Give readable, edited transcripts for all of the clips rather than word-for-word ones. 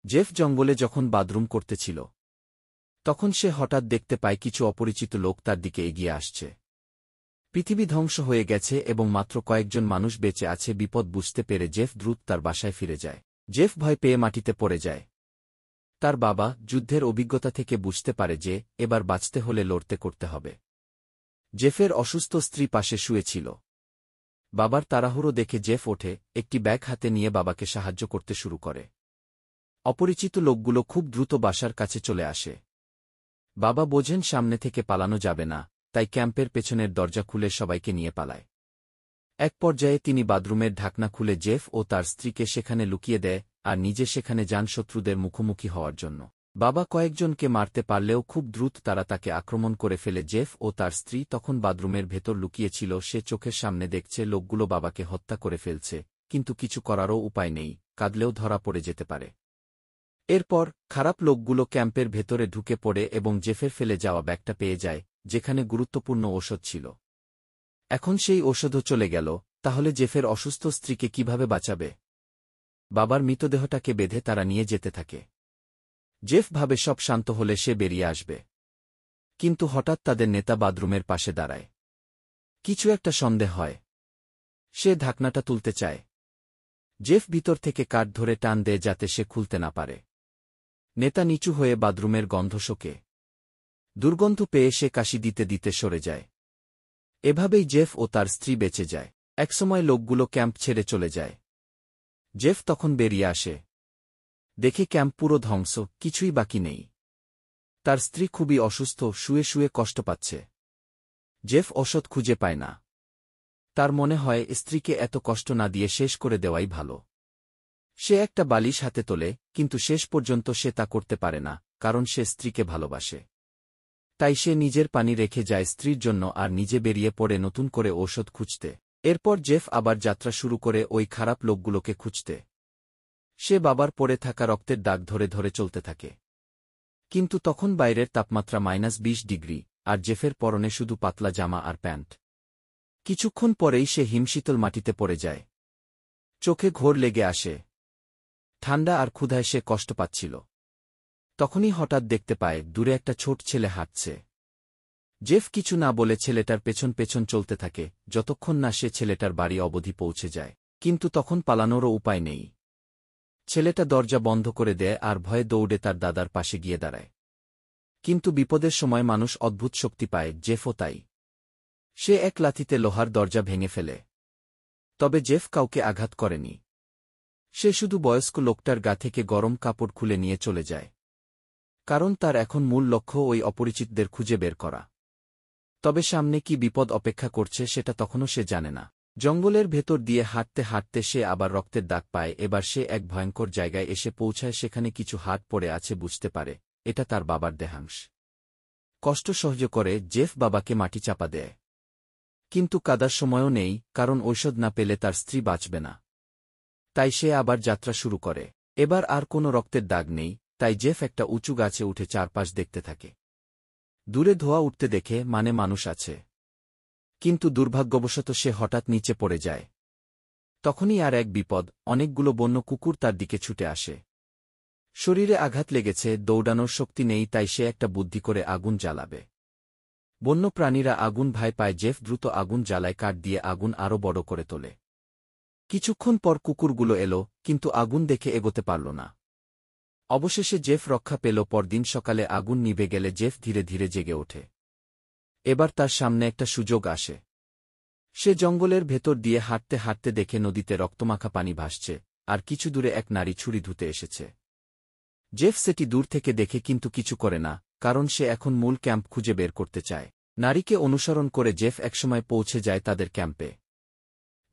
Jeff জঙ্গলে যখন bathroom করতেছিল তখন সে হঠাৎ দেখতে পায় কিছু অপরিচিত লোক তার দিকে এগিয়ে আসছে। পৃথিবী ধ্বংস হয়ে গেছে এবং মাত্র কয়েকজন মানুষ বেঁচে আছে বিপদ বুঝতে পেরে জেফ দ্রুত তার বাসায় ফিরে যায়। জেফ ভয় পেয়ে মাটিতে পড়ে যায়। তার বাবা যুদ্ধের অভিজ্ঞতা থেকে বুঝতে পারে যে এবার বাঁচতে হলে লড়তে করতে হবে। জেফের অসুস্থ স্ত্রী পাশে শুয়েছিল। বাবার তাড়াহুড়ো দেখে জেফ ওঠে, একটি ব্যাগ হাতে নিয়ে বাবাকে সাহায্য করতে শুরু করে। অপরিচিত লোকগুলো খুব দ্রুত বাসার কাছে চলে আসে। বাবা বোঝেন সামনে থেকে পালানো যাবে না, তাই ক্যাম্পের পেছনের দরজা খুলে সবাইকে নিয়ে পালায়। এক পর্যায়ে তিনি বাথরুমের ঢাকনা খুলে জেফ ও তার স্ত্রীকে সেখানে লুকিয়ে দেয় আর নিজে সেখানে যান শত্রুদের মুখোমুখি হওয়ার জন্য। বাবা কয়েকজনকে মারতে পারলেও খুব দ্রুত তারা তাকে আক্রমণ করে ফেলে। জেফ ও তার স্ত্রী তখন বাথরুমের ভেতর লুকিয়েছিল। সে চোখের সামনে দেখছে লোকগুলো বাবাকে হত্যা করে ফেলছে, কিন্তু কিছু করারও উপায় নেই, কাঁদলেও ধরা পড়ে যেতে পারে। এরপর খারাপ লোকগুলো ক্যাম্পের ভেতরে ঢুকে পড়ে এবং জেফের ফেলে যাওয়া ব্যাগটা পেয়ে যায়, যেখানে গুরুত্বপূর্ণ ঔষধ ছিল। এখন সেই ঔষধও চলে গেল, তাহলে জেফের অসুস্থ স্ত্রীকে কিভাবে বাঁচাবে? বাবার মৃতদেহটাকে বেঁধে তারা নিয়ে যেতে থাকে। জেফ ভাবে সব শান্ত হলে সে বেরিয়ে আসবে। কিন্তু হঠাৎ তাদের নেতা বাথরুমের পাশে দাঁড়ায়। কিছু একটা সন্দেহ হয়। সে ঢাকনাটা তুলতে চায়। জেফ ভিতর থেকে কাঠ ধরে টান দেয় যাতে সে খুলতে না পারে। নেতা নিচু হয়ে বাথরুমের গন্ধ শোকে। দুর্গন্ধ পেয়ে সে কাশি দিতে দিতে সরে যায়। এভাবেই জেফ ও তার স্ত্রী বেঁচে যায়। একসময় লোকগুলো ক্যাম্প ছেড়ে চলে যায়। জেফ তখন বেরিয়ে আসে। দেখে ক্যাম্প পুরো ধ্বংস, কিছুই বাকি নেই। তার স্ত্রী খুবই অসুস্থ, শুয়ে শুয়ে কষ্ট পাচ্ছে। জেফ ওষুধ খুঁজে পায় না। তার মনে হয় স্ত্রীকে এত কষ্ট না দিয়ে শেষ করে দেওয়াই ভালো। সে একটা বালিশ হাতে তোলে, কিন্তু শেষ পর্যন্ত সে তা করতে পারে না, কারণ সে স্ত্রীকে ভালোবাসে। তাই সে নিজের পানি রেখে যায় স্ত্রীর জন্য আর নিজে বেরিয়ে পড়ে নতুন করে ঔষধ খুঁজতে। এরপর জেফ আবার যাত্রা শুরু করে ওই খারাপ লোকগুলোকে খুঁজতে। সে বাবার পড়ে থাকা রক্তের দাগ ধরে ধরে চলতে থাকে। কিন্তু তখন বাইরের তাপমাত্রা -20 ডিগ্রি, আর জেফের পরনে শুধু পাতলা জামা আর প্যান্ট। কিছুক্ষণ পরেই সে হিমশীতল মাটিতে পড়ে যায়। চোখে ঘোর লেগে আসে। ঠান্ডা আর ক্ষুধায় সে কষ্ট পাচ্ছিল। তখনই হঠাৎ দেখতে পায় দূরে একটা ছোট ছেলে হাঁটছে। জেফ কিছু না বলে ছেলেটার পেছন পেছন চলতে থাকে, যতক্ষণ না সে ছেলেটার বাড়ি অবধি পৌঁছে যায়। কিন্তু তখন পালানোরও উপায় নেই। ছেলেটা দরজা বন্ধ করে দেয় আর ভয়ে দৌড়ে তার দাদার পাশে গিয়ে দাঁড়ায়। কিন্তু বিপদের সময় মানুষ অদ্ভুত শক্তি পায়, জেফও তাই। সে এক লাথিতে লোহার দরজা ভেঙে ফেলে। তবে জেফ কাউকে আঘাত করেনি। সে শুধু বয়স্ক লোকটার গা থেকে গরম কাপড় খুলে নিয়ে চলে যায়। কারণ তার এখন মূল লক্ষ্য ওই অপরিচিতদের খুঁজে বের করা। তবে সামনে কি বিপদ অপেক্ষা করছে সেটা তখনও সে জানে না। জঙ্গলের ভেতর দিয়ে হাঁটতে হাঁটতে সে আবার রক্তের দাগ পায়। এবার সে এক ভয়ঙ্কর জায়গায় এসে পৌঁছায়। সেখানে কিছু হাত পড়ে আছে, বুঝতে পারে এটা তার বাবার দেহাংশ। কষ্ট সহ্য করে জেফ বাবাকে মাটি চাপা দেয়। কিন্তু কাদার সময়ও নেই, কারণ ঔষধ না পেলে তার স্ত্রী বাঁচবে না। তাই সে আবার যাত্রা শুরু করে। এবার আর কোনো রক্তের দাগ নেই, তাই জেফ একটা উঁচু গাছে উঠে চারপাশ দেখতে থাকে। দূরে ধোঁয়া উঠতে দেখে মানুষ আছে। কিন্তু দুর্ভাগ্যবশত সে হঠাৎ নিচে পড়ে যায়। তখনই আর এক বিপদ, অনেকগুলো বন্য কুকুর তার দিকে ছুটে আসে। শরীরে আঘাত লেগেছে, দৌড়ানোর শক্তি নেই, তাই সে একটা বুদ্ধি করে আগুন জ্বালাবে। বন্য প্রাণীরা আগুন ভয় পায়। জেফ দ্রুত আগুন জ্বালায়, কাঠ দিয়ে আগুন আরও বড় করে তোলে। কিছুক্ষণ পর কুকুরগুলো এলো, কিন্তু আগুন দেখে এগোতে পারল না। অবশেষে জেফ রক্ষা পেল। পরদিন সকালে আগুন নিভে গেলে জেফ ধীরে ধীরে জেগে ওঠে। এবার তার সামনে একটা সুযোগ আসে। সে জঙ্গলের ভেতর দিয়ে হাঁটতে হাঁটতে দেখে নদীতে রক্তমাখা পানি ভাসছে, আর কিছু দূরে এক নারী ছুরি ধুতে এসেছে। জেফ সেটি দূর থেকে দেখে কিন্তু কিছু করে না, কারণ সে এখন মূল ক্যাম্প খুঁজে বের করতে চায়। নারীকে অনুসরণ করে জেফ একসময় পৌঁছে যায় তাদের ক্যাম্পে।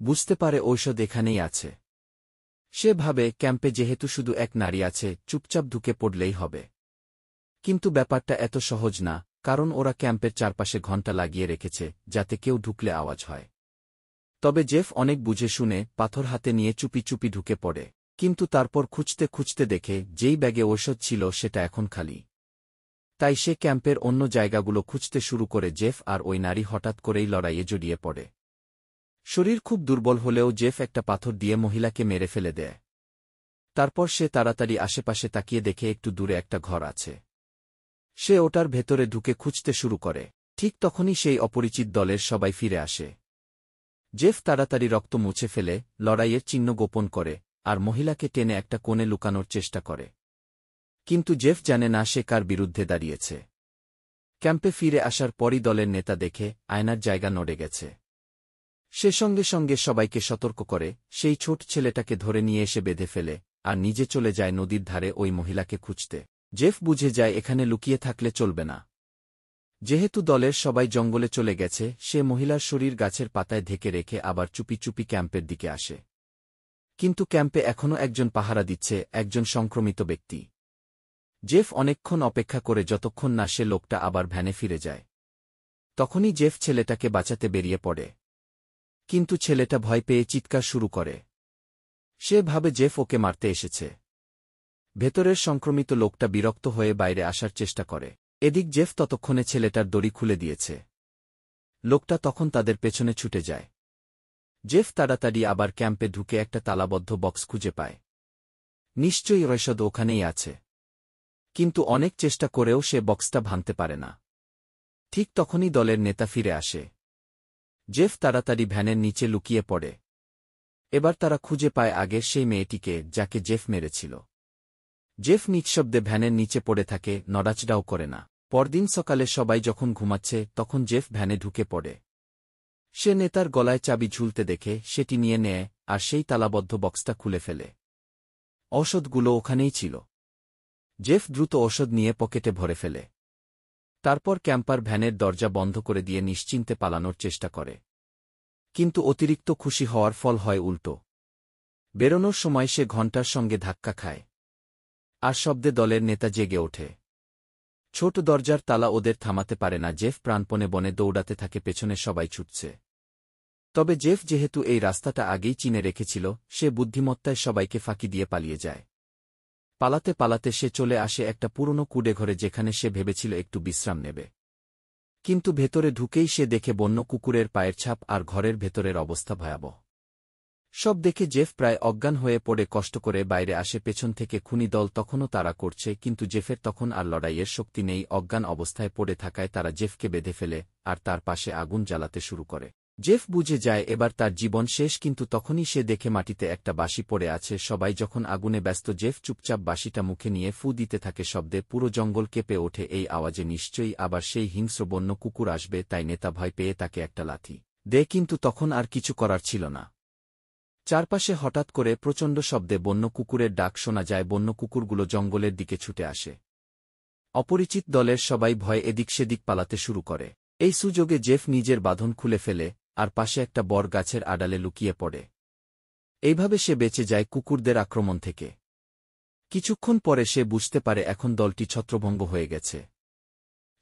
বুঝতে পারে ঔষধ এখানেই আছে। সে ভাবে ক্যাম্পে যেহেতু শুধু এক নারী আছে, চুপচাপ ঢুকে পড়লেই হবে। কিন্তু ব্যাপারটা এত সহজ না, কারণ ওরা ক্যাম্পের চারপাশে ঘণ্টা লাগিয়ে রেখেছে, যাতে কেউ ঢুকলে আওয়াজ হয়। তবে জেফ অনেক বুঝে শুনে পাথর হাতে নিয়ে চুপি চুপি ঢুকে পড়ে। কিন্তু তারপর খুঁজতে খুঁজতে দেখে যেই ব্যাগে ঔষধ ছিল সেটা এখন খালি। তাই সে ক্যাম্পের অন্য জায়গাগুলো খুঁজতে শুরু করে। জেফ আর ওই নারী হঠাৎ করেই লড়াইয়ে জড়িয়ে পড়ে। শরীর খুব দুর্বল হলেও জেফ একটা পাথর দিয়ে মহিলাকে মেরে ফেলে দেয়। তারপর সে তাড়াতাড়ি আশেপাশে তাকিয়ে দেখে একটু দূরে একটা ঘর আছে। সে ওটার ভেতরে ঢুকে খুঁজতে শুরু করে। ঠিক তখনই সেই অপরিচিত দলের সবাই ফিরে আসে। জেফ তাড়াতাড়ি রক্ত মুছে ফেলে, লড়াইয়ের চিহ্ন গোপন করে, আর মহিলাকে টেনে একটা কোণে লুকানোর চেষ্টা করে। কিন্তু জেফ জানে না সে কার বিরুদ্ধে দাঁড়িয়েছে। ক্যাম্পে ফিরে আসার পরই দলের নেতা দেখে আয়নার জায়গা নড়ে গেছে। সে সঙ্গে সঙ্গে সবাইকে সতর্ক করে, সেই ছোট ছেলেটাকে ধরে নিয়ে এসে বেঁধে ফেলে, আর নিজে চলে যায় নদীর ধারে ওই মহিলাকে খুঁজতে। জেফ বুঝে যায় এখানে লুকিয়ে থাকলে চলবে না। যেহেতু দলের সবাই জঙ্গলে চলে গেছে, সে মহিলার শরীর গাছের পাতায় ঢেকে রেখে আবার চুপি চুপি ক্যাম্পের দিকে আসে। কিন্তু ক্যাম্পে এখনও একজন পাহারা দিচ্ছে, একজন সংক্রমিত ব্যক্তি। জেফ অনেকক্ষণ অপেক্ষা করে যতক্ষণ না সে লোকটা আবার ভ্যানে ফিরে যায়। তখনই জেফ ছেলেটাকে বাঁচাতে বেরিয়ে পড়ে। কিন্তু ছেলেটা ভয় পেয়ে চিৎকার শুরু করে। সে ভাবে জেফ ওকে মারতে এসেছে। ভেতরের সংক্রমিত লোকটা বিরক্ত হয়ে বাইরে আসার চেষ্টা করে। এদিক জেফ ততক্ষণে ছেলেটার দড়ি খুলে দিয়েছে। লোকটা তখন তাদের পেছনে ছুটে যায়। জেফ তাড়াতাড়ি আবার ক্যাম্পে ঢুকে একটা তালাবদ্ধ বক্স খুঁজে পায়। নিশ্চয়ই রসদ ওখানেই আছে। কিন্তু অনেক চেষ্টা করেও সে বক্সটা ভাঙতে পারে না। ঠিক তখনই দলের নেতা ফিরে আসে। জেফ তাড়াতাড়ি ভ্যানের নিচে লুকিয়ে পড়ে। এবার তারা খুঁজে পায় আগের সেই মেয়েটিকে, যাকে জেফ মেরেছিল। জেফ নিঃশব্দে ভ্যানের নিচে পড়ে থাকে, নড়াচড়াও করে না। পরদিন সকালে সবাই যখন ঘুমাচ্ছে তখন জেফ ভ্যানে ঢুকে পড়ে। সে নেতার গলায় চাবি ঝুলতে দেখে সেটি নিয়ে নেয়, আর সেই তালাবদ্ধ বক্সটা খুলে ফেলে। ঔষধগুলো ওখানেই ছিল। জেফ দ্রুত ঔষধ নিয়ে পকেটে ভরে ফেলে। তারপর ক্যাম্পার ভ্যানের দরজা বন্ধ করে দিয়ে নিশ্চিন্তে পালানোর চেষ্টা করে। কিন্তু অতিরিক্ত খুশি হওয়ার ফল হয় উল্টো। বেরোনোর সময় সে ঘণ্টার সঙ্গে ধাক্কা খায়। আর শব্দে দলের নেতা জেগে ওঠে। ছোট দরজার তালা ওদের থামাতে পারে না। জেফ প্রাণপণে বনে দৌড়াতে থাকে, পেছনে সবাই ছুটছে। তবে জেফ যেহেতু এই রাস্তাটা আগেই চিনে রেখেছিল, সে বুদ্ধিমত্তায় সবাইকে ফাঁকি দিয়ে পালিয়ে যায়। পালাতে পালাতে সে চলে আসে একটা পুরনো কুঁড়েঘরে, যেখানে সে ভেবেছিল একটু বিশ্রাম নেবে। কিন্তু ভেতরে ঢুকেই সে দেখে বন্য কুকুরের পায়ের ছাপ, আর ঘরের ভেতরের অবস্থা ভয়াবহ। সব দেখে জেফ প্রায় অজ্ঞান হয়ে পড়ে কষ্ট করে বাইরে আসে। পেছন থেকে খুনি দল তখনও তাড়া করছে, কিন্তু জেফের তখন আর লড়াইয়ের শক্তি নেই। অজ্ঞান অবস্থায় পড়ে থাকায় তারা জেফকে বেঁধে ফেলে, আর তার পাশে আগুন জ্বালাতে শুরু করে। জেফ বুঝে যায় এবার তার জীবন শেষ, কিন্তু তখনই সে দেখে মাটিতে একটা বাঁশি পড়ে আছে। সবাই যখন আগুনে ব্যস্ত, জেফ চুপচাপ বাঁশিটা মুখে নিয়ে ফু দিতে থাকে। শব্দে পুরো জঙ্গল কেঁপে ওঠে। এই আওয়াজে নিশ্চয়ই আবার সেই হিংস্র বন্য কুকুর আসবে, তাই নেতা ভয় পেয়ে তাকে একটা লাথি দেয়। কিন্তু তখন আর কিছু করার ছিল না। চারপাশে হঠাৎ করে প্রচণ্ড শব্দে বন্য কুকুরের ডাক শোনা যায়। বন্য কুকুরগুলো জঙ্গলের দিকে ছুটে আসে। অপরিচিত দলের সবাই ভয়ে এদিক সেদিক পালাতে শুরু করে। এই সুযোগে জেফ নিজের বাঁধন খুলে ফেলে, আর পাশে একটা বর গাছের আড়ালে লুকিয়ে পড়ে। এইভাবে সে বেঁচে যায় কুকুরদের আক্রমণ থেকে। কিছুক্ষণ পরে সে বুঝতে পারে এখন দলটি ছত্রভঙ্গ হয়ে গেছে।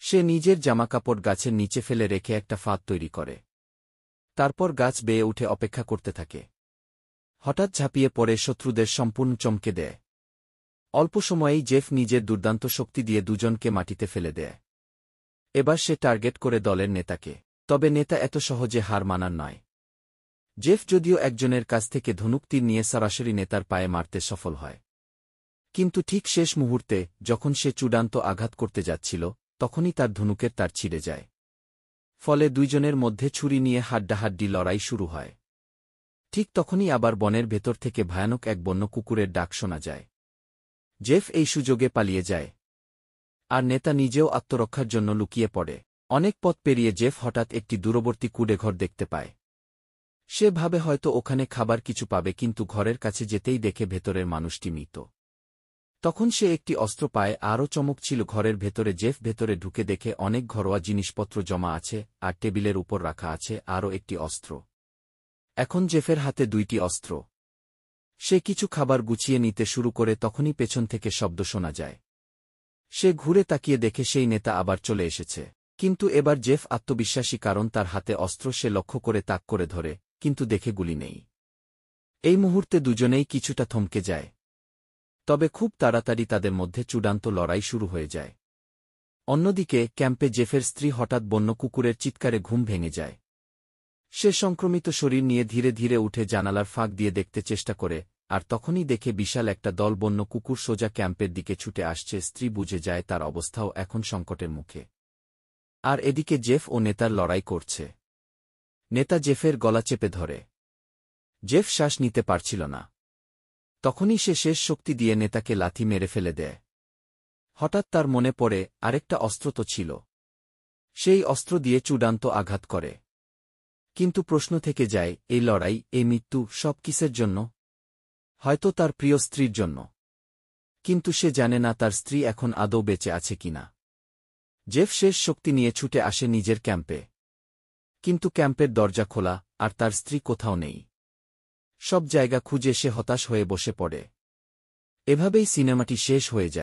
সে নিজের জামাকাপড় গাছের নিচে ফেলে রেখে একটা ফাঁদ তৈরি করে। তারপর গাছ বেয়ে উঠে অপেক্ষা করতে থাকে। হঠাৎ ঝাঁপিয়ে পড়ে শত্রুদের সম্পূর্ণ চমকে দেয়। অল্প সময়েই জেফ নিজের দুর্দান্ত শক্তি দিয়ে দুজনকে মাটিতে ফেলে দেয়। এবার সে টার্গেট করে দলের নেতাকে। তবে নেতা এত সহজে হার মানার নয়। জেফ যদিও একজনের কাছ থেকে ধনুক তীর নিয়ে সরাসরি নেতার পায়ে মারতে সফল হয়, কিন্তু ঠিক শেষ মুহূর্তে যখন সে চূড়ান্ত আঘাত করতে যাচ্ছিল, তখনই তার ধনুকের তার ছিঁড়ে যায়। ফলে দুইজনের মধ্যে ছুরি নিয়ে হাড্ডাহাড্ডি লড়াই শুরু হয়। ঠিক তখনই আবার বনের ভেতর থেকে ভয়ানক এক বন্য কুকুরের ডাক শোনা যায়। জেফ এই সুযোগে পালিয়ে যায়, আর নেতা নিজেও আত্মরক্ষার জন্য লুকিয়ে পড়ে। অনেক পথ পেরিয়ে জেফ হঠাৎ একটি দূরবর্তী কুঁড়েঘর দেখতে পায়। সে ভাবে হয়তো ওখানে খাবার কিছু পাবে, কিন্তু ঘরের কাছে যেতেই দেখে ভেতরের মানুষটি মৃত। তখন সে একটি অস্ত্র পায়। আরও চমক ছিল ঘরের ভেতরে। জেফ ভেতরে ঢুকে দেখে অনেক ঘরোয়া জিনিসপত্র জমা আছে, আর টেবিলের উপর রাখা আছে আরও একটি অস্ত্র। এখন জেফের হাতে দুইটি অস্ত্র। সে কিছু খাবার গুছিয়ে নিতে শুরু করে, তখনই পেছন থেকে শব্দ শোনা যায়। সে ঘুরে তাকিয়ে দেখে সেই নেতা আবার চলে এসেছে। কিন্তু এবার জেফ আত্মবিশ্বাসী, কারণ তার হাতে অস্ত্র। সে লক্ষ্য করে তাক করে ধরে, কিন্তু দেখে গুলি নেই। এই মুহূর্তে দুজনেই কিছুটা থমকে যায়। তবে খুব তাড়াতাড়ি তাদের মধ্যে চূড়ান্ত লড়াই শুরু হয়ে যায়। অন্যদিকে ক্যাম্পে জেফের স্ত্রী হঠাৎ বন্য কুকুরের চিৎকারে ঘুম ভেঙে যায়। সে সংক্রমিত শরীর নিয়ে ধীরে ধীরে উঠে জানালার ফাঁক দিয়ে দেখতে চেষ্টা করে, আর তখনই দেখে বিশাল একটা দল বন্য কুকুর সোজা ক্যাম্পের দিকে ছুটে আসছে। স্ত্রী বুঝে যায় তার অবস্থাও এখন সংকটের মুখে। আর এদিকে জেফ ও নেতার লড়াই করছে। নেতা জেফের গলা চেপে ধরে। জেফ শ্বাস নিতে পারছিল না। তখনই সে শেষ শক্তি দিয়ে নেতাকে লাথি মেরে ফেলে দেয়। হঠাৎ তার মনে পড়ে আরেকটা অস্ত্র তো ছিল। সেই অস্ত্র দিয়ে চূড়ান্ত আঘাত করে। কিন্তু প্রশ্ন থেকে যায়, এই লড়াই, এই মৃত্যু, সব কিসের জন্য? হয়তো তার প্রিয় স্ত্রীর জন্য। কিন্তু সে জানে না তার স্ত্রী এখন আদৌ বেঁচে আছে কিনা। জেফ শেষ শক্তি নিয়ে ছুটে আসে নিজের ক্যাম্পে। কিন্তু ক্যাম্পের দরজা খোলা, আর তার স্ত্রী কোথাও নেই। সব জায়গা খুঁজে সে হতাশ হয়ে বসে পড়ে। এভাবেই সিনেমাটি শেষ হয়ে যায়।